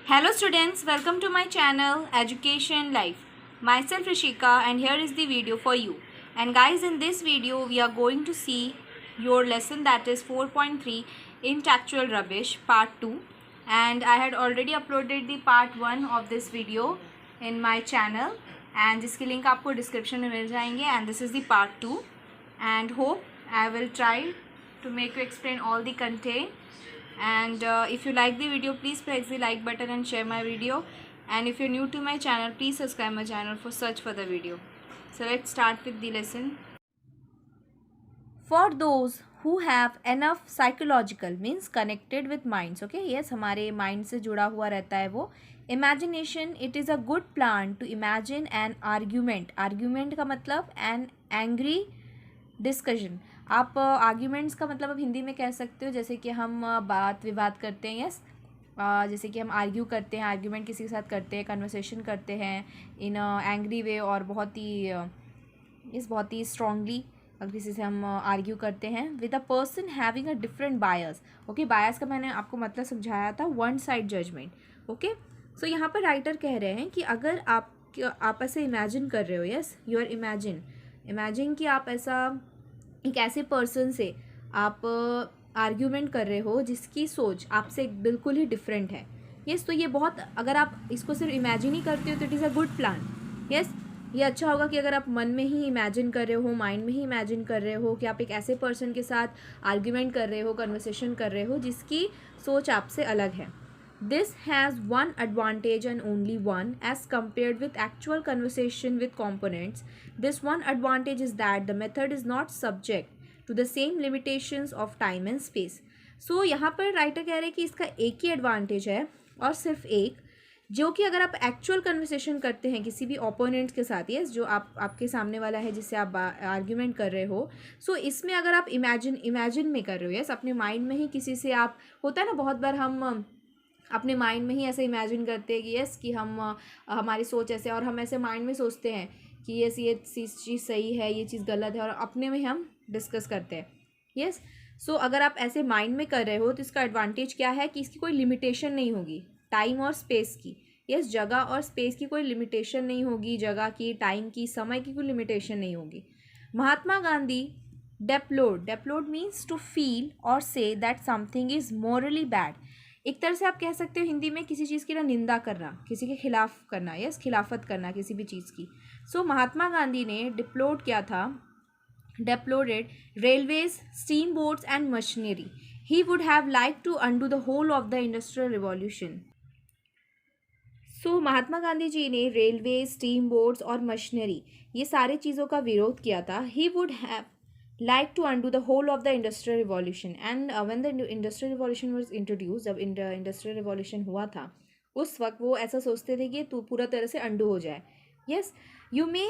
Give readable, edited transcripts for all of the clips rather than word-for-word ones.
Hello students, welcome to my channel Education Life. Myself Rishika and here is the video for you. And guys, in this video we are going to see your lesson that is 4.3 Intellectual Rubbish part 2. And I had already uploaded the part 1 of this video in my channel and जिसकी link आपको description में मिल जाएंगे. And this is the part 2 and hope I will try to make you explain all the content. And if you like the video, please press the like button and share my video. And if you're new to my channel, please subscribe my channel for search for the video. So let's start with the lesson. For those who have enough psychological means connected with minds, okay, yes, हमारे mind से जुड़ा हुआ रहता है वो. Imagination, it is a good plan to imagine an argument. Argument का मतलब an angry discussion. आप आर्ग्यूमेंट्स का मतलब अब हिंदी में कह सकते हो जैसे कि हम बात विवाद करते हैं. यस, जैसे कि हम आर्ग्यू करते हैं, आर्ग्यूमेंट किसी के साथ करते हैं, कन्वर्सेशन करते हैं इन एंग्री वे और बहुत ही स्ट्रांगली अगर किसी से हम आर्ग्यू करते हैं with a person having a different bias. Okay, bias का मैंने आपको मतलब समझाया था, one side judgement. Okay, so यहाँ पर राइटर कह रहे हैं कि अगर आप ऐसे इमेजिन कर रहे हो, यस यू आर इमेजिन कि आप एक ऐसे पर्सन से आप आर्ग्यूमेंट कर रहे हो जिसकी सोच आपसे बिल्कुल ही डिफरेंट है. यस, तो ये बहुत, अगर आप इसको सिर्फ इमेजिन ही करते हो तो it is a good plan. Yes, ये अच्छा होगा कि अगर आप मन में ही इमेजिन कर रहे हो, माइंड में ही इमेजिन कर रहे हो कि आप एक ऐसे पर्सन के साथ आर्ग्यूमेंट कर रहे हो, कन्वर्सेशन कर रहे हो जिसकी सोच आपसे अलग है. This has one advantage and only one as compared with actual conversation with components. This one advantage is that the method is not subject to the same limitations of time and space. So यहाँ पर writer कह रहे हैं कि इसका एक ही advantage है और सिर्फ एक, जो कि अगर आप एक्चुअल कन्वर्सेशन करते हैं किसी भी ओपोनेंट्स के साथ, यस, जो आपके सामने वाला है जिससे आप आर्ग्यूमेंट कर रहे हो, सो इसमें अगर आप इमेजिन में कर रहे हो, यस, अपने माइंड में ही किसी से आप, होता है ना बहुत बार हम अपने माइंड में ही ऐसे इमेजिन करते हैं कि यस कि हमारी सोच ऐसे, और हम ऐसे माइंड में सोचते हैं कि यस ये चीज़ सही है, ये चीज़ गलत है, और अपने में हम डिस्कस करते हैं. यस, सो अगर आप ऐसे माइंड में कर रहे हो तो इसका एडवांटेज क्या है कि इसकी कोई लिमिटेशन नहीं होगी टाइम और स्पेस की. यस, जगह और स्पेस की कोई लिमिटेशन नहीं होगी, जगह की, टाइम की, समय की कोई लिमिटेशन नहीं होगी. Mahatma Gandhi deplored means to feel और say that something is morally bad. एक तरह से आप कह सकते हो हिंदी में किसी चीज़ की ना निंदा करना, किसी के खिलाफ करना, यस, खिलाफत करना किसी भी चीज़ की. सो महात्मा गांधी ने डिप्लोड किया था, deplored railways, steam boats and machinery. He would have like to undo the whole of the industrial revolution. So Mahatma Gandhi ji ने रेलवे, स्टीम बोट्स और मशीनरी, ये सारी चीज़ों का विरोध किया था. He would have like to undo the whole of the industrial revolution. And when the industrial revolution was introduced, जब industrial revolution हुआ था उस वक्त वो ऐसा सोचते थे कि तू पूरा तरह से undo हो जाए. Yes, you may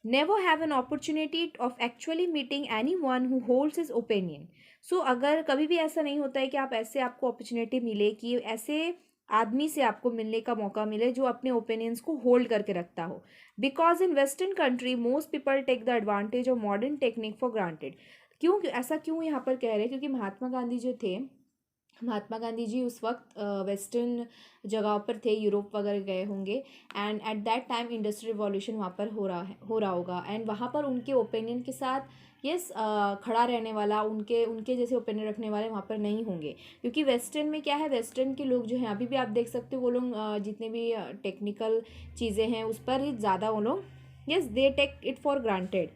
never have an opportunity of actually meeting anyone who holds his opinion. So अगर कभी भी ऐसा नहीं होता है कि आपको opportunity मिले कि ऐसे आदमी से आपको मिलने का मौका मिले जो अपने ओपिनियंस को होल्ड करके रखता हो. Because in western country most people take the advantage of modern technique for granted. क्यों यहाँ पर कह रहे हैं, क्योंकि महात्मा गांधी जो थे, महात्मा गांधी जी उस वक्त वेस्टर्न जगह पर थे, यूरोप वगैरह गए होंगे, and at that time industrial revolution वहाँ पर हो रहा होगा, एंड वहाँ पर उनके ओपिनियन के साथ यस खड़ा रहने वाला, उनके जैसे ओपिनियन रखने वाले वहाँ पर नहीं होंगे. क्योंकि वेस्टर्न में क्या है, वेस्टर्न के लोग जो हैं अभी भी आप देख सकते हो वो लोग जितने भी टेक्निकल चीज़ें हैं उस पर ही ज़्यादा वो लोग, yes, they take it for granted.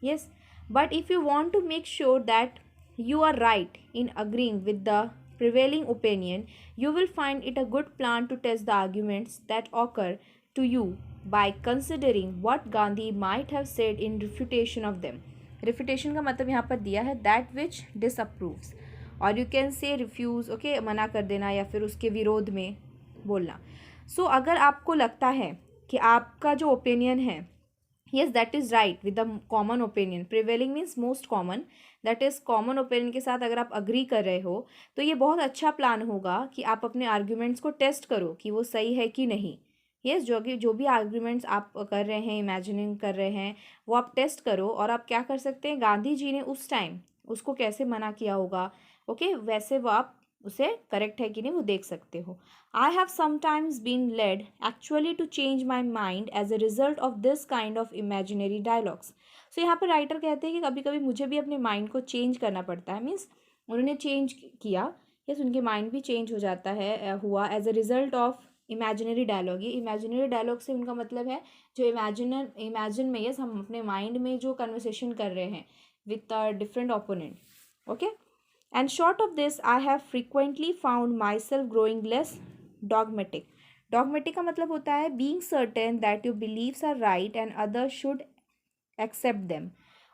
Yes, but if you want to make sure that you are right in agreeing with the prevailing opinion, you will find it a good plan to test the arguments that occur to you by considering what Gandhi might have said in refutation of them. Refutation का मतलब यहाँ पर दिया है that which disapproves, और you can say refuse, okay, मना कर देना या फिर उसके विरोध में बोलना. So अगर आपको लगता है कि आपका जो ओपिनियन है, yes, that is right with the common opinion, prevailing means most common, that is common opinion के साथ अगर आप अग्री कर रहे हो तो ये बहुत अच्छा प्लान होगा कि आप अपने आर्ग्यूमेंट्स को टेस्ट करो कि वो सही है कि नहीं. यस, जो भी आर्ग्यूमेंट्स आप कर रहे हैं, इमेजिनिंग कर रहे हैं, वो आप टेस्ट करो. और आप क्या कर सकते हैं, गांधी जी ने उस टाइम उसको कैसे मना किया होगा, ओके, वैसे वो आप उसे करेक्ट है कि नहीं वो देख सकते हो। I have sometimes been led actually to change my mind as a result of this kind of imaginary dialogues. So यहाँ पर राइटर कहते हैं कि कभी कभी मुझे भी अपने माइंड को चेंज करना पड़ता है, मीन्स उन्होंने चेंज किया, यस उनके माइंड भी चेंज हो जाता है, हुआ as a result of imaginary dialogue. ये इमेजिनरी डायलॉग से उनका मतलब है जो इमेजिन में, यस हम अपने माइंड में जो कन्वर्सेशन कर रहे हैं with a different opponent, okay. And short of this, I have frequently found myself growing less dogmatic. Dogmatic का मतलब होता है being certain that your beliefs are right and others should accept them.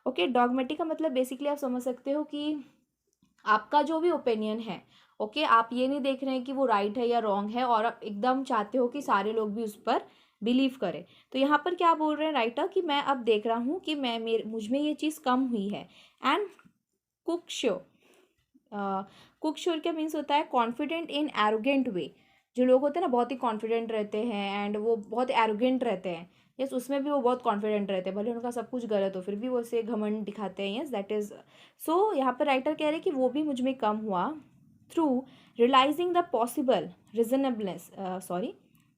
Okay, dogmatic का मतलब basically आप समझ सकते हो कि आपका जो भी ओपिनियन है, ओके आप ये नहीं देख रहे हैं कि वो राइट है या रॉन्ग है और आप एकदम चाहते हो कि सारे लोग भी उस पर बिलीव करें। तो यहाँ पर क्या बोल रहे हैं राइटर कि मैं अब देख रहा हूँ कि मुझ में ये चीज़ कम हुई है। And cook sure, cook sure क्या मीन्स होता है कॉन्फिडेंट इन एरोगेंट वे। जो लोग होते हैं ना बहुत ही कॉन्फिडेंट रहते हैं एंड वो बहुत एरोगेंट रहते हैं, यस उसमें भी वो बहुत कॉन्फिडेंट रहते हैं, भले उनका सब कुछ गलत हो फिर भी वो उसे घमंड दिखाते हैं, यस दैट इज। सो यहाँ पर राइटर कह रहे हैं कि वो भी मुझ में कम हुआ through realising the possible reasonableness,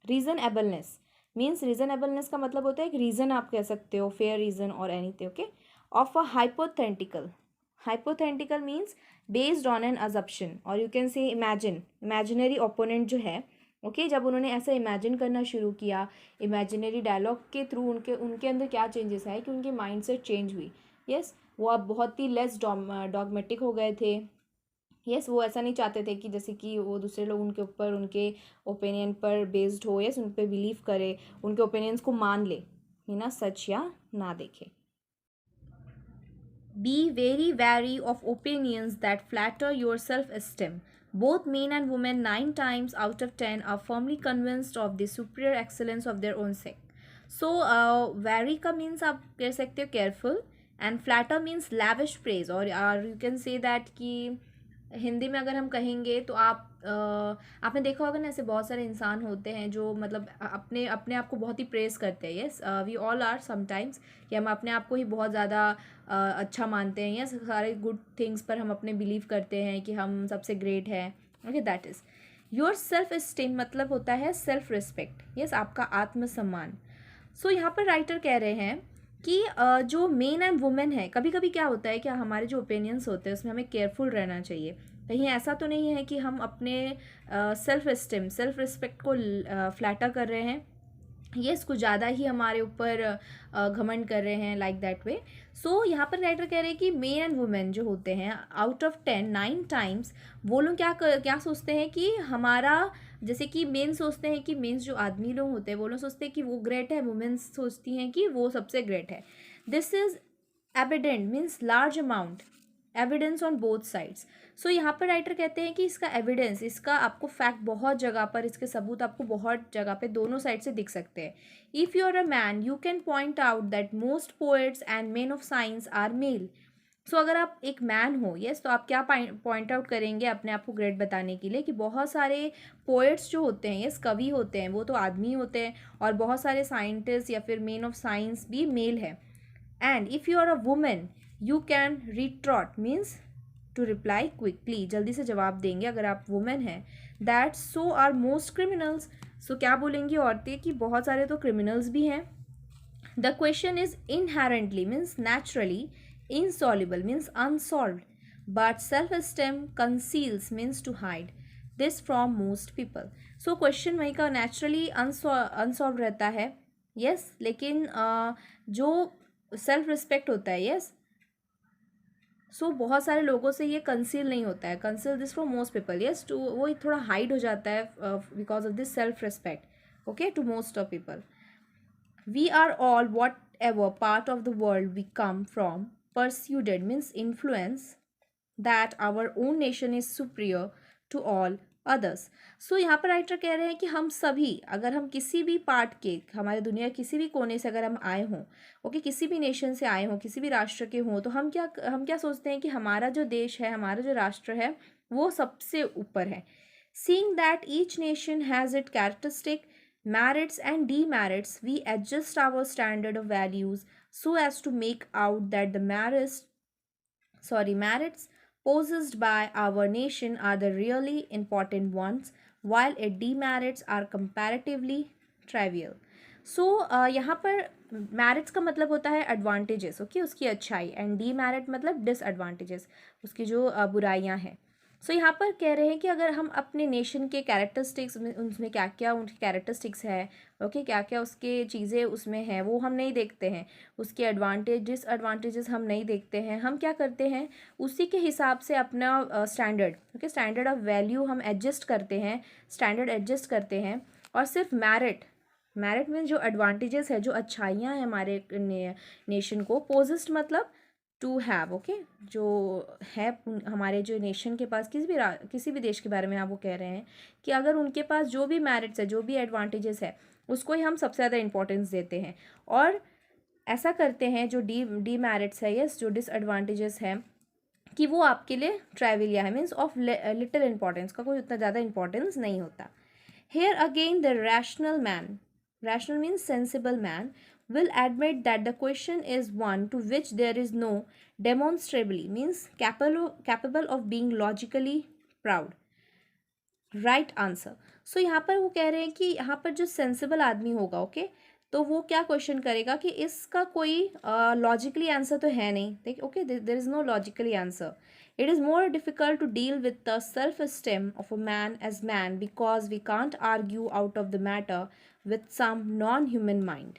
reasonableness means reasonableness का मतलब होता है एक रीज़न आप कह सकते हो, फेयर रीज़न और anything, okay. Of a hypothetical, hypothetical means based on an assumption और you can say imaginary opponent जो है, ओके जब उन्होंने ऐसा इमेजिन करना शुरू किया इमेजिनरी डायलॉग के थ्रू उनके उनके अंदर क्या चेंजेस आए कि उनकी माइंड सेट चेंज हुई, यस वो अब बहुत ही लेस डॉगमेटिक हो गए थे, यस वो ऐसा नहीं चाहते थे कि जैसे कि वो दूसरे लोग उनके ऊपर उनके ओपिनियन पर बेस्ड हो, यस उन पर बिलीव करे, उनके ओपिनियंस को मान ले, ना सच या ना देखे। Be very wary of opinions that flatter your self esteem. Both men and women, 9 times out of 10, are firmly convinced of the superior excellence of their own sex. So, wary का means आप कह सकते हो careful, and flatter means lavish praise, or you can say that कि हिंदी में अगर हम कहेंगे तो आप आपने देखा होगा ना ऐसे बहुत सारे इंसान होते हैं जो मतलब अपने अपने आप को बहुत ही प्रेस करते हैं, yes we all are sometimes कि हम अपने आप को ही बहुत ज़्यादा अच्छा मानते हैं, यस सारे गुड थिंग्स पर हम अपने बिलीव करते हैं कि हम सबसे ग्रेट हैं, okay that is your self esteem मतलब होता है सेल्फ रिस्पेक्ट, यस आपका आत्मसम्मान। सो यहाँ पर राइटर कह रहे हैं कि जो मेन एंड वुमेन है कभी कभी क्या होता है कि हमारे जो ओपिनियंस होते हैं उसमें हमें केयरफुल रहना चाहिए, कहीं ऐसा तो नहीं है कि हम अपने सेल्फ एस्टीम सेल्फ रिस्पेक्ट को फ्लैटर कर रहे हैं, ये इसको ज़्यादा ही हमारे ऊपर घमंड कर रहे हैं लाइक दैट वे। सो यहाँ पर राइटर कह रहे हैं कि मेन एंड वुमेन जो होते हैं आउट ऑफ 10 9 टाइम्स वो लोग क्या सोचते हैं कि हमारा, जैसे कि मेन सोचते हैं कि मेन्स जो आदमी लोग होते हैं वो लोग सोचते हैं कि वो ग्रेट है, वुमेन्स सोचती हैं कि वो सबसे ग्रेट है। This is evident means large amount evidence on both sides. So यहाँ पर राइटर कहते हैं कि इसका एविडेंस, इसका आपको फैक्ट बहुत जगह पर, इसके सबूत आपको बहुत जगह पे दोनों साइड से दिख सकते हैं। If you are a man you can point out that most poets and men of science are male. So अगर आप एक मैन हो, यस तो आप क्या पॉइंट आउट करेंगे अपने आप को ग्रेट बताने के लिए कि बहुत सारे पोएट्स जो होते हैं, यस कवि होते हैं, वो तो आदमी होते हैं और बहुत सारे साइंटिस्ट या फिर मेन ऑफ साइंस भी मेल है। And if you are a women you can retort means to reply quickly, जल्दी से जवाब देंगे अगर आप वुमेन हैं। That so are most criminals, so क्या बोलेंगी औरतें कि बहुत सारे तो क्रिमिनल्स भी हैं। The question is inherently means naturally, insoluble means unsolved, but self-esteem conceals means to hide this from most people. So question वही का naturally unsolved रहता है, yes लेकिन जो सेल्फ रिस्पेक्ट होता है, yes सो बहुत सारे लोगों से ये कंसील नहीं होता है, conceal this from most people, yes to वो थोड़ा हाइड हो जाता है because of this self respect, okay to most of people. We are all whatever part of the world we come from persuaded means influence that our own nation is superior to all others. So यहाँ पर writer कह रहे हैं कि हम सभी अगर हम किसी भी पार्ट के, हमारे दुनिया किसी भी कोने से अगर हम आए हों, ओके किसी भी नेशन से आए हों, किसी भी राष्ट्र के हों, तो हम क्या सोचते हैं कि हमारा जो देश है, हमारा जो राष्ट्र है वो सबसे ऊपर है। Seeing that each nation has its characteristic merits and demerits, we adjust our standard of values so as to make out that the merits possessed by our nation are the really important ones, while its demerits are comparatively trivial. सो यहाँ पर merits का मतलब होता है advantages, okay, उसकी अच्छाई, and demerit मतलब disadvantages, उसकी जो बुराइयाँ हैं. सो यहाँ पर कह रहे हैं कि अगर हम अपने नेशन के कैरेक्टरिस्टिक्स में, उसमें क्या क्या उनके कैरेक्टरिस्टिक्स है, ओके, क्या क्या उसके चीज़ें उसमें हैं, वो हम नहीं देखते हैं. उसके एडवांटेज डिसएडवांटेजेस हम नहीं देखते हैं. हम क्या करते हैं, उसी के हिसाब से अपना standard, okay, standard of value हम एडजस्ट करते हैं, स्टैंडर्ड एडजस्ट करते हैं. और सिर्फ मैरिट में जो एडवांटेजेस है, जो अच्छाइयाँ हैं हमारे नेशन को, पोजिस्ट मतलब टू हैव, ओके, जो है हमारे जो नेशन के पास, किसी भी देश के बारे में आप वो कह रहे हैं कि अगर उनके पास जो भी मैरिट्स है, जो भी एडवांटेजेस है, उसको ही हम सबसे ज़्यादा इंपॉर्टेंस देते हैं. और ऐसा करते हैं जो डी मैरिट्स है, यस, जो डिसएडवांटेजेस हैं, कि वो आपके लिए ट्राइविलिया है, मीन्स ऑफ लिटिल इंपॉर्टेंस, का कोई उतना ज़्यादा इंपॉर्टेंस नहीं होता. Here again the rational means sensible man, will admit that the question is one to which there is no demonstrably, means capable of being logically proud right answer. So यहाँ पर वो कह रहे हैं कि यहाँ पर जो सेंसिबल आदमी होगा, ओके, तो वो क्या क्वेश्चन करेगा कि इसका कोई लॉजिकली आंसर तो है नहीं, देख, okay, there is no logically answer. It is more difficult to deal with the self-esteem of a man as man because we can't argue out of the matter with some non-human mind.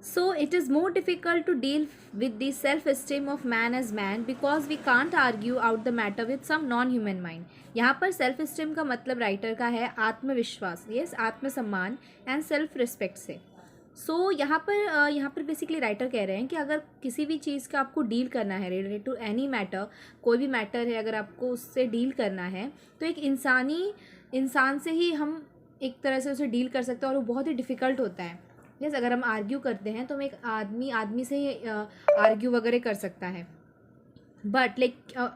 So it is more difficult to deal with the self-esteem of man as man because we can't argue out the matter with some non-human mind. यहाँ पर self esteem का मतलब writer का है आत्मविश्वास, yes, आत्मसम्मान and self respect से. सो यहाँ पर बेसिकली राइटर कह रहे हैं कि अगर किसी भी चीज़ का आपको डील करना है, रिलेटेड टू एनी मैटर, कोई भी मैटर है, अगर आपको उससे डील करना है, तो एक इंसान से ही हम एक तरह से उसे डील कर सकते हैं, और वो बहुत ही डिफ़िकल्ट होता है. यस, अगर हम आर्ग्यू करते हैं तो हम एक आदमी से ही आर्ग्यू वगैरह कर सकता है. बट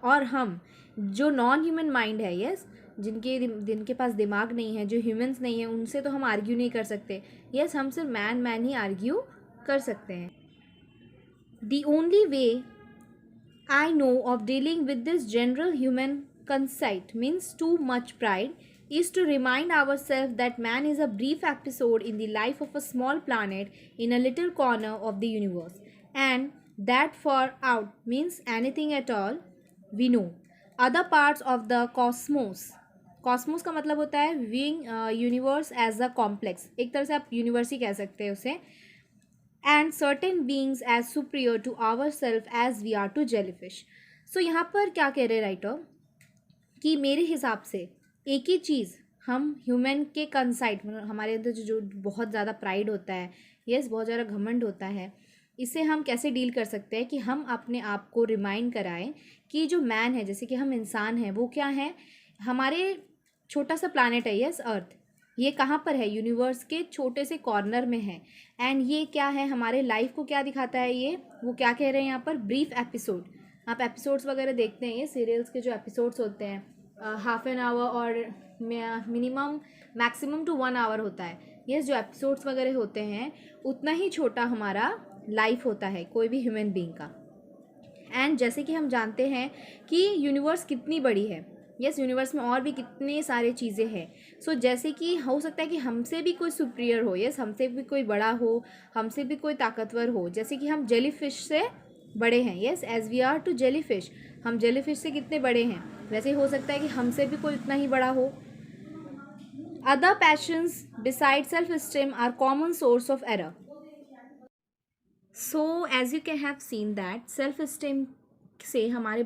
और हम जो नॉन ह्यूमन माइंड है, यस, जिनके पास दिमाग नहीं है, जो ह्यूमंस नहीं है, उनसे तो हम आर्ग्यू नहीं कर सकते. यस, हम सिर्फ मैन ही आर्ग्यू कर सकते हैं. The only way I know of dealing with this general human conceit means too much pride is to remind ourselves that man is a brief episode in the life of a small planet in a little corner of the universe, and that far out means anything at all we know. Other parts of the cosmos का मतलब होता है viewing universe as a complex, एक तरह से आप universe ही कह सकते हैं उसे, and certain beings as superior to ourselves as we are to jellyfish. So यहाँ पर क्या कह रहे राइटर कि मेरे हिसाब से एक ही चीज़ हम ह्यूमन के कंसाइट, मतलब हमारे अंदर जो बहुत ज़्यादा प्राइड होता है, यस, बहुत ज़्यादा घमंड होता है, इसे हम कैसे डील कर सकते हैं कि हम अपने आप को रिमाइंड कराएं कि जो मैन है, जैसे कि हम इंसान हैं, वो क्या है, हमारे छोटा सा प्लानट है, यस, अर्थ, ये कहाँ पर है, यूनिवर्स के छोटे से कॉर्नर में है. एंड ये क्या है, हमारे लाइफ को क्या दिखाता है, ये वो क्या कह रहे हैं यहाँ पर, ब्रीफ एपिसोड. आप एपिसोड्स वगैरह देखते हैं, ये सीरियल्स के जो एपिसोड्स होते हैं, हाफ एन आवर और मैक्सिमम टू 1 आवर होता है. ये जो एपिसोड्स वगैरह होते हैं, उतना ही छोटा हमारा लाइफ होता है कोई भी ह्यूमन बीइंग का. एंड जैसे कि हम जानते हैं कि यूनिवर्स कितनी बड़ी है, यस, यूनिवर्स में और भी कितने सारे चीज़ें हैं. सो जैसे कि हो सकता है कि हमसे भी कोई सुपीरियर हो, यस, हमसे भी कोई बड़ा हो, हमसे भी कोई ताकतवर हो. जैसे कि हम जेलीफिश से बड़े हैं, yes, as we are to jellyfish, हम जेलीफिश से कितने बड़े हैं, वैसे ही हो सकता है कि हमसे भी कोई उतना ही बड़ा हो. Other passions beside self esteem are common source of error. So as you can have seen that self esteem से हमारे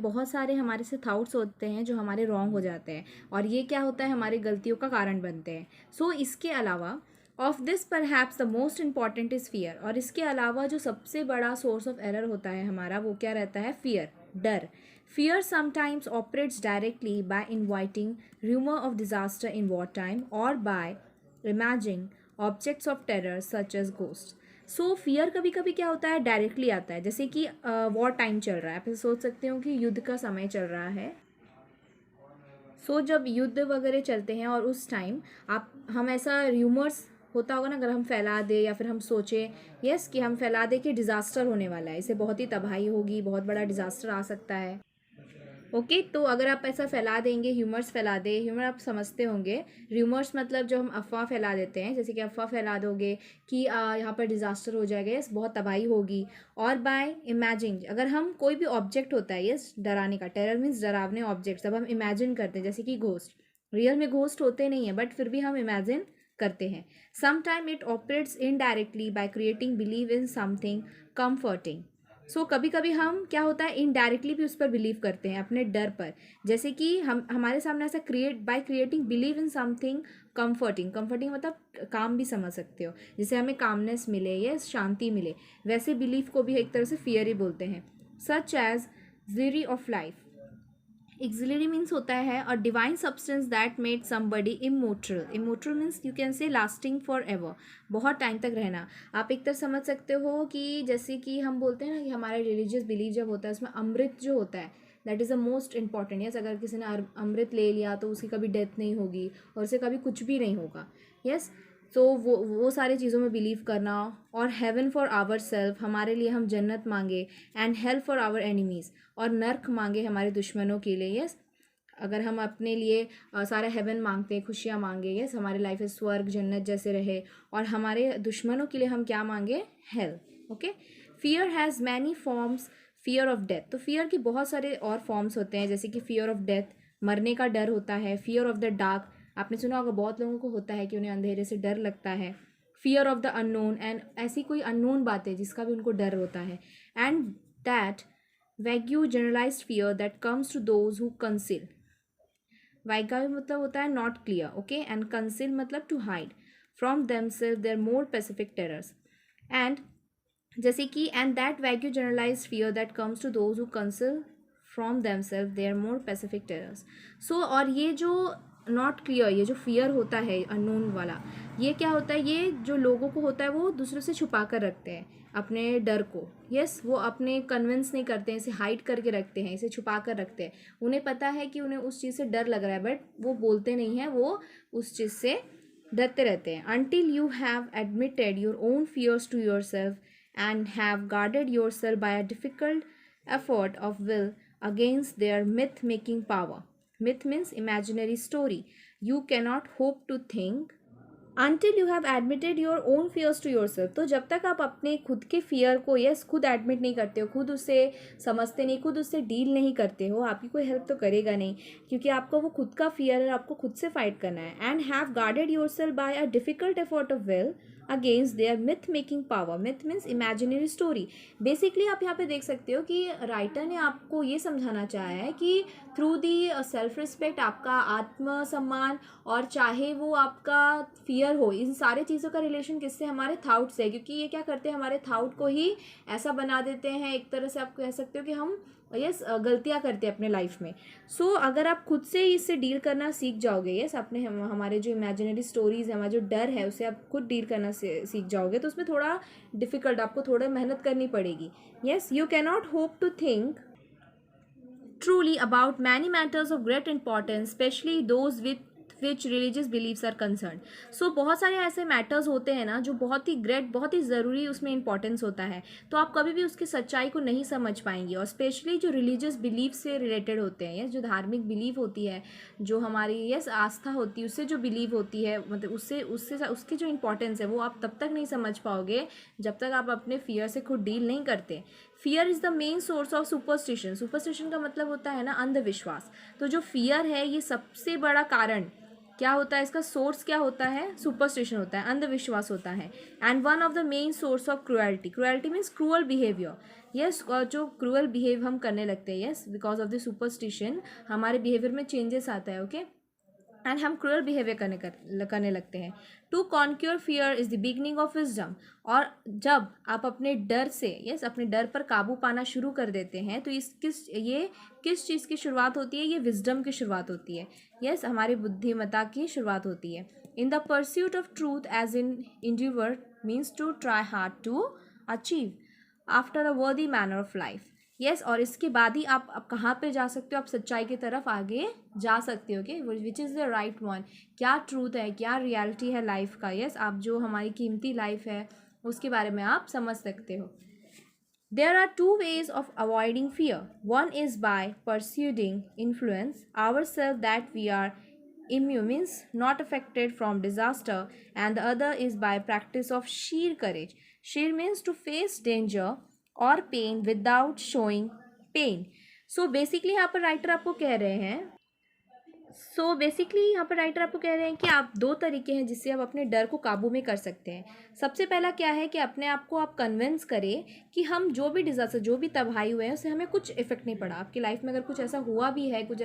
से थाट्स होते हैं जो हमारे रॉन्ग हो जाते हैं, और ये क्या होता है, हमारी गलतियों का कारण बनते हैं. सो इसके अलावा of this perhaps the most important is fear. और इसके अलावा जो सबसे बड़ा सोर्स ऑफ एरर होता है हमारा, वो क्या रहता है, फियर, डर. Fear sometimes operates directly by inviting rumor of disaster in wartime or by imagining objects of terror such as ghosts. So fear कभी कभी क्या होता है, डायरेक्टली आता है. जैसे कि वॉर टाइम चल रहा है, आप सोच सकते हो कि युद्ध का समय चल रहा है. सो जब युद्ध वगैरह चलते हैं और उस टाइम हम ऐसा र्यूमर्स होता होगा ना, अगर हम फैला दें या फिर हम सोचें यस कि हम फैला दें कि डिज़ास्टर होने वाला है, इससे बहुत ही तबाही होगी, बहुत बड़ा डिज़ास्टर आ सकता है। ओके तो अगर आप ऐसा फैला देंगे, ह्यूमर्स फैला दें, ह्यूमर आप समझते होंगे, र्यूमर्स मतलब जो हम अफवाह फैला देते हैं, जैसे कि अफवाह फैला दोगे कि यहाँ पर डिज़ास्टर हो जाएगा, यस बहुत तबाही होगी। और बाय इमेजिन, अगर हम कोई भी ऑब्जेक्ट होता है यस डराने का, टेरर मीन्स डरावने ऑब्जेक्ट, जब हम इमेजिन करते हैं, जैसे कि घोस्ट, रियल में घोस्ट होते नहीं है बट फिर भी हम इमेजिन करते हैं। Sometime it operates indirectly by creating believe in something comforting. So कभी कभी हम क्या होता है इनडायरेक्टली भी उस पर बिलीव करते हैं, अपने डर पर, जैसे कि हम हमारे सामने ऐसा create bye creating believe in something comforting. Comforting मतलब काम भी समझ सकते हो, जिससे हमें कामनेस मिले या शांति मिले, वैसे बिलीफ को भी एक तरह से फियर ही बोलते हैं। Such as elixir of life, elixir means होता है और divine substance that made somebody immortal. Immortal means you can say lasting for ever, बहुत टाइम तक रहना। आप एक तरह समझ सकते हो कि जैसे कि हम बोलते हैं ना कि हमारा रिलीजियस बिलीव जब होता है उसमें अमृत जो होता है that is the most important. Yes अगर किसी ने अमृत ले लिया तो उसकी कभी डेथ नहीं होगी और उसे कभी कुछ भी नहीं होगा। यस तो वो सारी चीज़ों में बिलीव करना। और हेवन फॉर आवर सेल्फ, हमारे लिए हम जन्नत मांगे, and hell for our enemies, और नर्क मांगे हमारे दुश्मनों के लिए। यस अगर हम अपने लिए सारा हेवन मांगते हैं, खुशियाँ मांगे, यस हमारे लाइफ में स्वर्ग जन्नत जैसे रहे, और हमारे दुश्मनों के लिए हम क्या मांगे, hello. Okay fear has many forms, fear of death, तो फियर की बहुत सारे और फॉर्म्स होते हैं, जैसे कि फियर ऑफ डेथ, मरने का डर होता है। फियर ऑफ द डार्क, आपने सुना होगा बहुत लोगों को होता है कि उन्हें अंधेरे से डर लगता है। Fear of the unknown, and ऐसी कोई अननोन बात है जिसका भी उनको डर होता है। And that vague generalized fear that comes to those who conceal, vague मतलब होता है not clear, okay, and conceal मतलब to hide from themselves their more specific terrors. And जैसे कि and that vague generalize fear that comes to those who conceal from themselves their more specific terrors. So और ये जो not clear, ये जो fear होता है अननोन वाला, ये क्या होता है, ये जो लोगों को होता है वो दूसरों से छुपा कर रखते हैं अपने डर को। यस वो अपने कन्विंस नहीं करते हैं, इसे हाइड करके रखते हैं, इसे छुपा कर रखते हैं। उन्हें पता है कि उन्हें उस चीज़ से डर लग रहा है बट वो बोलते नहीं हैं, वो उस चीज़ से डरते रहते हैं। Until you have admitted your own fears to yourself and have guarded yourself by a difficult effort of will against their myth-making power. Myth means imaginary story. You cannot hope to think until you have admitted your own fears to yourself. तो जब तक आप अपने खुद के fear को yes खुद admit नहीं करते हो, खुद उसे समझते नहीं, खुद उससे डील नहीं करते हो, आपकी कोई हेल्प तो करेगा नहीं, क्योंकि आपको वो खुद का फियर है, आपको खुद से फाइट करना है। And have guarded yourself by a difficult effort of will against their myth making power. Myth means imaginary story. Basically आप यहाँ पे देख सकते हो कि राइटर ने आपको ये समझाना चाहा है कि थ्रू दी सेल्फ रिस्पेक्ट, आपका आत्मसम्मान, और चाहे वो आपका फियर हो, इन सारे चीज़ों का रिलेशन किससे, हमारे थाउट से, क्योंकि ये क्या करते हैं, हमारे थाउट को ही ऐसा बना देते हैं। एक तरह से आप कह सकते हो कि हम यस गलतियाँ करते हैं अपने लाइफ में। सो अगर आप खुद से ही इससे डील करना सीख जाओगे, यस अपने हमारे जो इमेजिनरी स्टोरीज है, हमारा जो डर है, उसे आप खुद डील करना सीख जाओगे, तो उसमें थोड़ा डिफिकल्ट, आपको थोड़ा मेहनत करनी पड़ेगी। Yes you can not hope to think truly about many matters of great importance, especially those with which religious beliefs are concerned. So बहुत सारे ऐसे मैटर्स होते हैं ना जो बहुत ही ग्रेट, बहुत ही ज़रूरी उसमें इंपॉर्टेंस होता है, तो आप कभी भी उसकी सच्चाई को नहीं समझ पाएंगे। और स्पेशली जो रिलीजियस बिलीफ से रिलेटेड होते हैं, यस जो धार्मिक बिलीव होती है, जो हमारी यस आस्था होती है, उससे जो बिलीव होती है, मतलब उससे उससे उसकी जो इंपॉर्टेंस है वो आप तब तक नहीं समझ पाओगे जब तक आप अपने फियर से खुद डील नहीं करते। Fear is the main source of superstition. Superstition का मतलब होता है ना अंधविश्वास। तो जो फियर है ये सबसे बड़ा कारण क्या होता है, इसका सोर्स क्या होता है, सुपरस्टिशन होता है, अंधविश्वास होता है। And one of the main source of cruelty, cruelty means cruel behaviour. Yes जो क्रूअल बिहेव हम करने लगते हैं, yes because of the superstition हमारे बिहेवियर में चेंजेस आता है। ओके एंड हम क्रूअल बिहेवियर करने लगते हैं। To conquer fear is the beginning of wisdom. और जब आप अपने डर से यस अपने डर पर काबू पाना शुरू कर देते हैं तो ये किस चीज़ की शुरुआत होती है, ये विजडम की शुरुआत होती है। यस हमारी बुद्धिमत्ता की शुरुआत होती है। In the pursuit of truth as in endeavour means to try hard to achieve after a worthy manner of life. Yes और इसके बाद ही आप कहाँ पे जा सकते हो, आप सच्चाई की तरफ आगे जा सकते हो। Okay, which is the right one, क्या ट्रूथ है, क्या रियलिटी है लाइफ का। यस आप जो हमारी कीमती लाइफ है उसके बारे में आप समझ सकते हो। There are two ways of avoiding fear. One is by pursuing influence ourselves that we are immune, means not affected from disaster, and the other is by practice of sheer courage. Sheer means to face danger or pain without showing pain. So basically यहाँ पर writer आपको कह रहे हैं, basically यहाँ पर writer आपको कह रहे हैं कि आप दो तरीके हैं जिससे आप अपने डर को काबू में कर सकते हैं। सबसे पहला क्या है कि अपने आप को आप कन्विंस करें कि हम जो भी डिज़ास्टर, जो भी तबाही हुए हैं उससे हमें कुछ इफेक्ट नहीं पड़ा। आपकी लाइफ में अगर कुछ ऐसा हुआ भी है, कुछ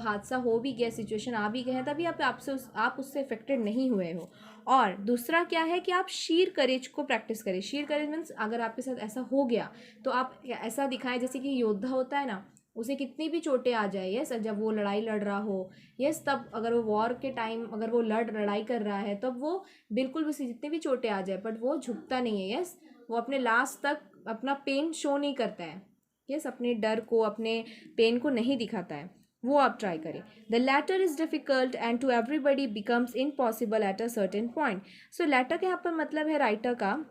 हादसा हो भी गया, सिचुएशन आ भी गए हैं, तभी आप उससे इफेक्टेड नहीं हुए हो। और दूसरा क्या है कि आप शीर करेज को प्रैक्टिस करें। शीर करेज मीन्स अगर आपके साथ ऐसा हो गया तो आप ऐसा दिखाएं, जैसे कि योद्धा होता है ना, उसे कितनी भी चोटें आ जाए, यस जब वो लड़ाई लड़ रहा हो, यस तब अगर वो वॉर के टाइम अगर वो लड़ाई कर रहा है तब वो बिल्कुल भी, उसे जितनी भी चोटें आ जाए बट वो झुकता नहीं है। यस वो अपने लास्ट तक अपना पेन शो नहीं करता है। यस अपने डर को, अपने पेन को नहीं दिखाता है। वो आप ट्राई करें। The latter is difficult and to everybody becomes impossible at a certain point. So latter के यहाँ पर मतलब है राइटर का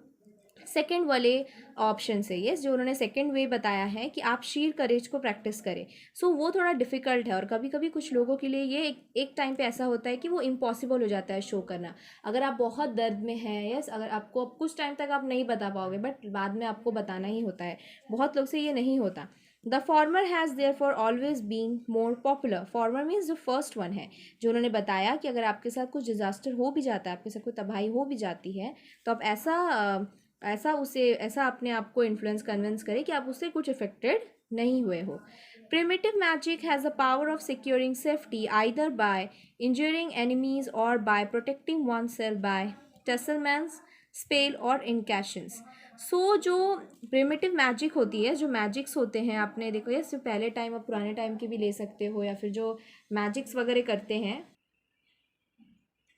सेकेंड वाले ऑप्शन से, यस जो उन्होंने सेकेंड वे बताया है कि आप शीर करेज को प्रैक्टिस करें। सो वो थोड़ा डिफिकल्ट है और कभी कभी कुछ लोगों के लिए ये एक टाइम पे ऐसा होता है कि वो इम्पॉसिबल हो जाता है शो करना। अगर आप बहुत दर्द में हैं, यस अगर आपको अब कुछ टाइम तक आप नहीं बता पाओगे बट बाद में आपको बताना ही होता है। बहुत लोग से ये नहीं होता। The former has their for always been more popular. Former means जो फर्स्ट वन है, जो उन्होंने बताया कि अगर आपके साथ कुछ डिजास्टर हो भी जाता है, आपके साथ कोई तबाही हो भी जाती है, तो आप ऐसा अपने आप को इन्फ्लुएंस कन्विंस करें कि आप उससे कुछ इफेक्टेड नहीं हुए हो। Primitive magic has the power of securing safety either by injuring enemies और by protecting oneself by talismans spell और इनकैशंस। सो जो प्रिमिटिव मैजिक होती है, जो मैजिक्स होते हैं, आपने देखो ये सिर्फ पहले टाइम और पुराने टाइम के भी ले सकते हो, या फिर जो मैजिक्स वगैरह करते हैं,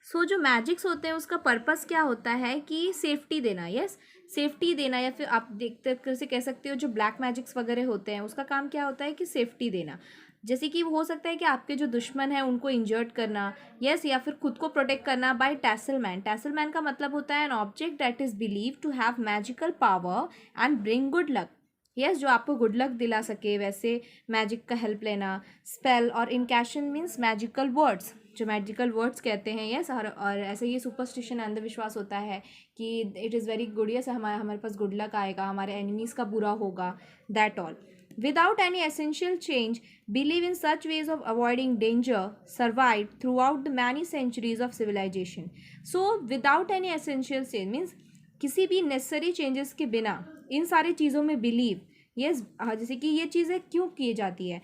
जो मैजिक्स होते हैं उसका पर्पस क्या होता है कि सेफ्टी देना। यस सेफ्टी देना, या फिर आप देखते कैसे कह सकते हो जो ब्लैक मैजिक्स वगैरह होते हैं उसका काम क्या होता है कि सेफ्टी देना। जैसे कि हो सकता है कि आपके जो दुश्मन है उनको इंजर्ड करना, यस या फिर खुद को प्रोटेक्ट करना बाय टैसलमैन। टैसलमैन का मतलब होता है an object that is believe to have magical power and bring good luck. Yes जो आपको गुड लक दिला सके, वैसे मैजिक का हेल्प लेना। स्पेल और इनकैशन मीन्स मैजिकल वर्ड्स, जो मैजिकल वर्ड्स कहते हैं। यस और ऐसे ये सुपरस्टिशन अंधविश्वास होता है कि it is very good, yes हमारे पास गुड लक आएगा, हमारे एनिमीज़ का बुरा होगा, that all. Without any essential change, belief in such ways of avoiding danger survived throughout the many centuries of civilization. So, without any essential change means किसी भी necessary changes के बिना इन सारी चीज़ों में बिलीव, यस जैसे कि ये चीज़ें क्यों की जाती है,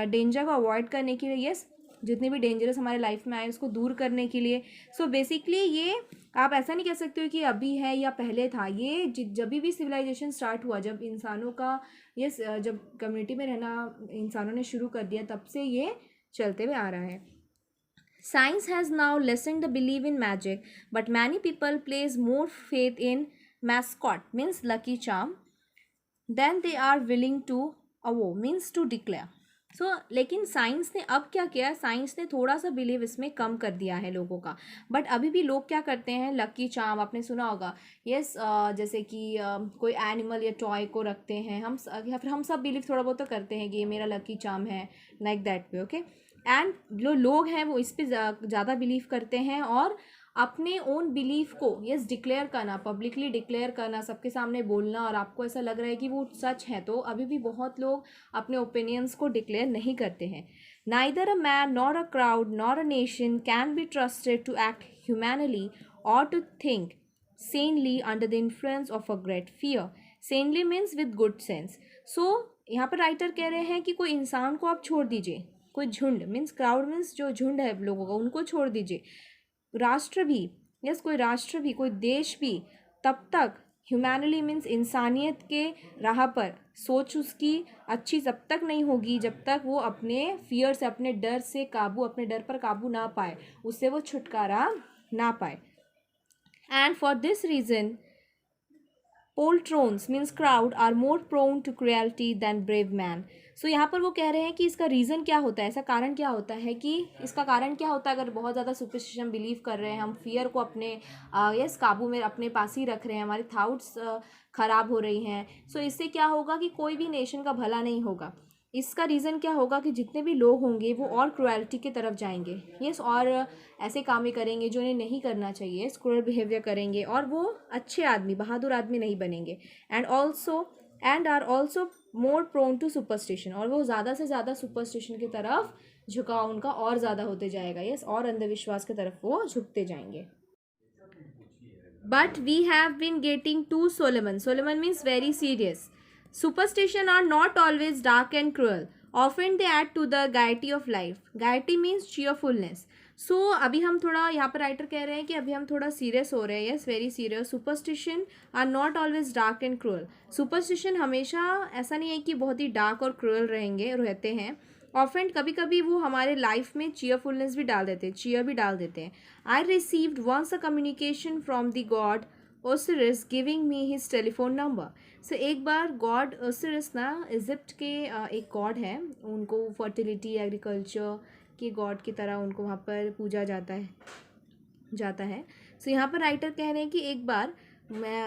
डेंजर को अवॉइड करने के लिए, यस जितने भी डेंजरस हमारे लाइफ में आए उसको दूर करने के लिए। सो बेसिकली ये आप ऐसा नहीं कह सकते हो कि अभी है या पहले था। ये जब भी सिविलाइजेशन स्टार्ट हुआ, जब इंसानों का यस जब कम्युनिटी में रहना इंसानों ने शुरू कर दिया, तब से ये चलते हुए आ रहा है। Science has now lessened the belief in magic, but many people place more faith in mascot means lucky charm than they are willing to avow means to declare. लेकिन साइंस ने अब क्या किया, साइंस ने थोड़ा सा बिलीव इसमें कम कर दिया है लोगों का। बट अभी भी लोग क्या करते हैं, लकी चार्म आपने सुना होगा। यस जैसे कि कोई एनिमल या टॉय को रखते हैं हम, या फिर हम सब बिलीव थोड़ा बहुत तो करते हैं कि ये मेरा लकी चार्म है, लाइक दैट पे। ओके एंड जो लोग हैं वो इस पर ज़्यादा बिलीव करते हैं और अपने ओन बिलीफ को यस डिक्लेयर करना, पब्लिकली डिक्लेयर करना, सबके सामने बोलना, और आपको ऐसा लग रहा है कि वो सच है, तो अभी भी बहुत लोग अपने ओपिनियंस को डिक्लेयर नहीं करते हैं। Neither a man nor a crowd nor a nation can be trusted to act humanely और to think sanely under the influence of a great fear. Sanely means with good sense. So यहाँ पर writer कह रहे हैं कि कोई इंसान को आप छोड़ दीजिए, कोई झुंड मीन्स क्राउड मीन्स जो झुंड है लोगों का, उनको छोड़ दीजिए। राष्ट्र भी, यस कोई राष्ट्र भी, कोई देश भी तब तक ह्यूमैनिटी मीन्स इंसानियत के राह पर सोच उसकी अच्छी जब तक नहीं होगी जब तक वो अपने फियर से, अपने डर से काबू, अपने डर पर काबू ना पाए, उससे वो छुटकारा ना पाए। And for this reason poltroons means crowd are more prone to cruelty than brave man. So यहाँ पर वो कह रहे हैं कि इसका रीज़न क्या होता है, ऐसा कारण क्या होता है, कि इसका कारण क्या होता है अगर बहुत ज़्यादा सुपरस्टिशन बिलीव कर रहे हैं, हम फियर को अपने यस काबू में अपने पास ही रख रहे हैं, हमारी थाट्स ख़राब हो रही हैं। सो इससे क्या होगा कि कोई भी नेशन का भला नहीं होगा। इसका रीज़न क्या होगा कि जितने भी लोग होंगे वो और क्रुएल्टी की तरफ जाएंगे, यस, और ऐसे काम ही करेंगे जो इन्हें नहीं करना चाहिए, क्रूअल बिहेवियर करेंगे, और वो अच्छे आदमी, बहादुर आदमी नहीं बनेंगे। And are also more prone to superstition, और वो ज़्यादा से ज़्यादा सुपरस्टिशन की तरफ झुकाव उनका और ज़्यादा होते जाएगा, यस, और अंधविश्वास की तरफ वो झुकते जाएंगे। But we have been getting too solemn. Solemn means very serious. Superstition are not always dark and cruel. Often they add to the gaiety of life. Gaiety means cheerfulness. So अभी हम थोड़ा यहाँ पर राइटर कह रहे हैं कि अभी हम थोड़ा सीरियस हो रहे हैं, yes, very serious. Superstition are not always dark and cruel. Superstition हमेशा ऐसा नहीं है कि बहुत ही डार्क और क्रूअल रहते हैं। ऑफेंड कभी कभी वो हमारे लाइफ में चीयरफुलनेस भी डाल देते हैं, चीयर भी डाल देते हैं। I received once a communication from the god Osiris giving me his telephone number. So एक बार गॉड ओसिरिस ना इजिप्ट के एक गॉड है, उनको फर्टिलिटी एग्रीकल्चर के गॉड की तरह उनको वहाँ पर पूजा जाता है। सो यहाँ पर राइटर कह रहे हैं कि एक बार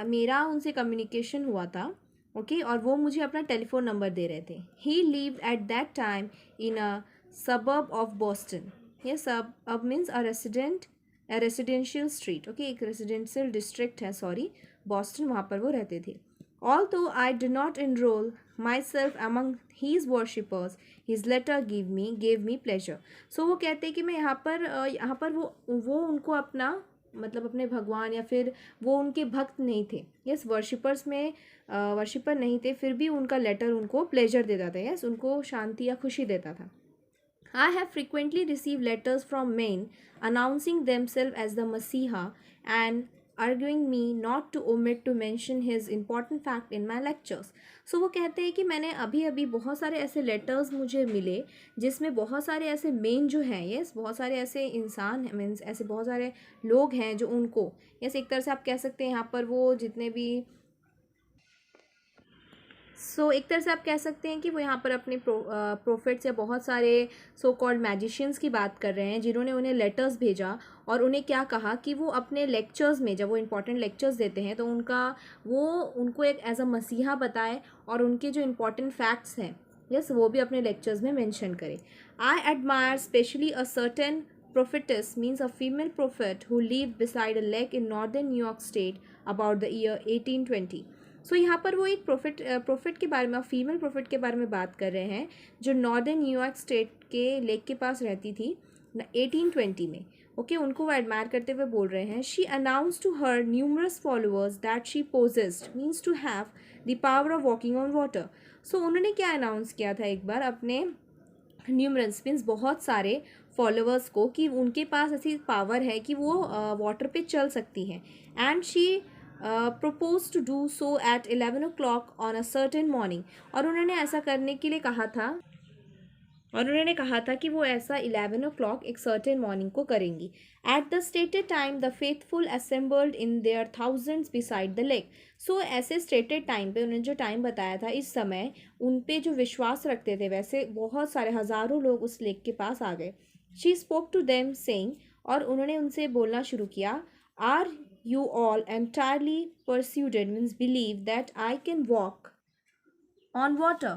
मेरा उनसे कम्युनिकेशन हुआ था, ओके, और वो मुझे अपना टेलीफोन नंबर दे रहे थे। ही lived at that time in a suburb of Boston. ये सबअब मीन्स रेसिडेंशियल स्ट्रीट, ओके, एक रेसिडेंशियल डिस्ट्रिक्ट है, सॉरी, बॉस्टन, वहाँ पर वो रहते थे। Although I did not enroll myself among his worshippers, his letter gave me pleasure. So वो कहते हैं कि मैं यहाँ पर वो उनको अपना मतलब अपने भगवान या फिर वो उनके भक्त नहीं थे, यस, वर्शिपर नहीं थे, फिर भी उनका लेटर उनको प्लेजर देता था, यस, उनको शांति या खुशी देता था। I have frequently received letters from men announcing themselves as the Messiah and arguing me not to omit to mention his important fact in my lectures. So वो कहते हैं कि मैंने अभी बहुत सारे ऐसे लेटर्स मुझे मिले जिसमें बहुत सारे ऐसे मेन जो हैं, यस, बहुत सारे ऐसे इंसान मीन्स ऐसे बहुत सारे लोग हैं जो उनको, यस, एक तरह से आप कह सकते हैं यहाँ पर वो जितने भी एक तरह से आप कह सकते हैं कि वो यहाँ पर अपने प्रोफेट्स या बहुत सारे सो कॉल्ड मैजिशियंस की बात कर रहे हैं जिन्होंने उन्हें लेटर्स भेजा और उन्हें क्या कहा कि वो अपने लेक्चर्स में जब वो इंपॉर्टेंट लेक्चर्स देते हैं तो उनको एक एज अ मसीहा बताए और उनके जो इम्पॉर्टेंट फैक्ट्स हैं, यस, वो भी अपने लेक्चर्स में मेंशन करे। I admire specially a certain prophetess means a female prophet who lived beside a lake in northern New York state about the year 1820. सो यहाँ पर वो एक प्रोफेट के बारे में, फीमेल प्रोफेट के बारे में बात कर रहे हैं जो नॉर्दर्न न्यूयॉर्क स्टेट के लेक के पास रहती थी 1820 में, ओके, उनको वो एडमायर करते हुए बोल रहे हैं। She announce to her numerous followers that she possessed means to have the power of walking on water. So उन्होंने क्या अनाउंस किया था एक बार अपने न्यूमरस मीन्स बहुत सारे फॉलोअर्स को कि उनके पास ऐसी पावर है कि वो वाटर पे चल सकती हैं। And she proposed to do so at 11 o'clock on a certain morning, और उन्होंने ऐसा करने के लिए कहा था कि वो ऐसा 11 o'clock एक certain morning को करेंगी। At the stated time the faithful assembled in their thousands beside the lake. So ऐसे stated time पे उन्होंने जो टाइम बताया था इस समय उन पे जो विश्वास रखते थे वैसे बहुत सारे हज़ारों लोग उस लेक के पास आ गए। She spoke to them saying, और उन्होंने उनसे बोलना शुरू किया, Are you all entirely persuaded means believe that I can walk on water.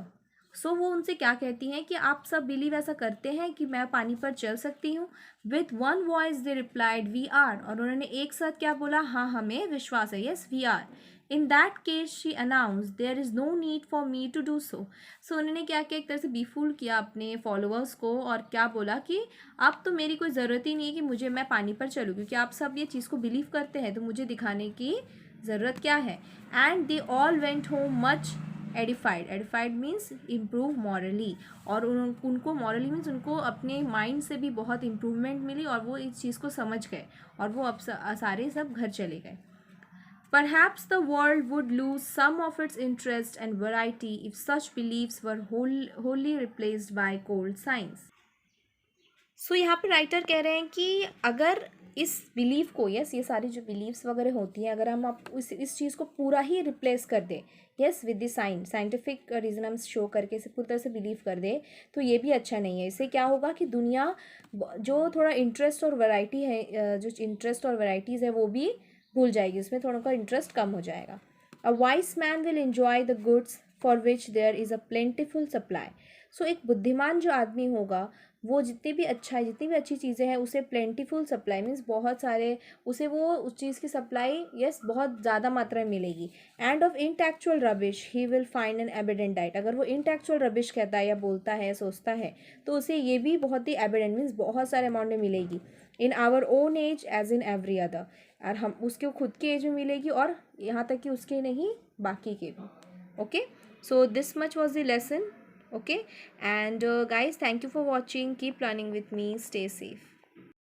सो वो उनसे क्या कहती हैं कि आप सब बिलीव ऐसा करते हैं कि मैं पानी पर चल सकती हूँ। With one voice they replied we are, और उन्होंने एक साथ क्या बोला, हाँ हमें विश्वास है, yes we are. In that case she announce there is no need for me to do so. So उन्होंने क्या किया, एक तरह से बीफूल किया अपने फॉलोअर्स को और क्या बोला कि अब तो मेरी कोई ज़रूरत ही नहीं है कि मैं पानी पर चलूँ, क्योंकि आप सब ये चीज़ को बिलीव करते हैं तो मुझे दिखाने की ज़रूरत क्या है। And they all went home much edified means improve morally, और उनको मॉरली मीन्स उनको अपने माइंड से भी बहुत इम्प्रूवमेंट मिली और वो इस चीज़ को समझ गए और वो अब सारे सब घर चले गए। Perhaps the world would lose some of its interest and variety if such beliefs were wholly replaced by cold science. So यहाँ पर राइटर कह रहे हैं कि अगर इस बिलीफ को, यस ये सारी जो बिलीव्स वगैरह होती हैं, अगर हम आप इस चीज़ को पूरा ही रिप्लेस कर दें, yes with the scientific reason हम शो करके इसे पूरी तरह से बिलीव कर दें, तो ये भी अच्छा नहीं है। इससे क्या होगा कि दुनिया जो थोड़ा इंटरेस्ट और वैरायटी है, जो इंटरेस्ट और वैराइटीज़ है वो भी भूल जाएगी, उसमें थोड़ा का इंटरेस्ट कम हो जाएगा। A wise man will enjoy the goods for which there is a plentiful supply. So एक बुद्धिमान जो आदमी होगा वो जितनी भी अच्छी चीज़ें हैं उसे प्लेंटीफुल सप्लाई मीन्स बहुत सारे, उसे वो उस चीज़ की सप्लाई यस बहुत ज़्यादा मात्रा में मिलेगी। And of intellectual rubbish he will find an evident diet. अगर वो इंटेक्चुअल रबिश कहता है या बोलता है सोचता है तो उसे ये भी बहुत ही एविडेंट मीन्स बहुत सारे अमाउंट में मिलेगी। In our own age as in every other, और हम उसके खुद के एज में मिलेगी और यहाँ तक कि उसके नहीं बाकी के भी। Okay, so this much was the lesson. Okay, and guys, thank you for watching. Keep learning with me. Stay safe.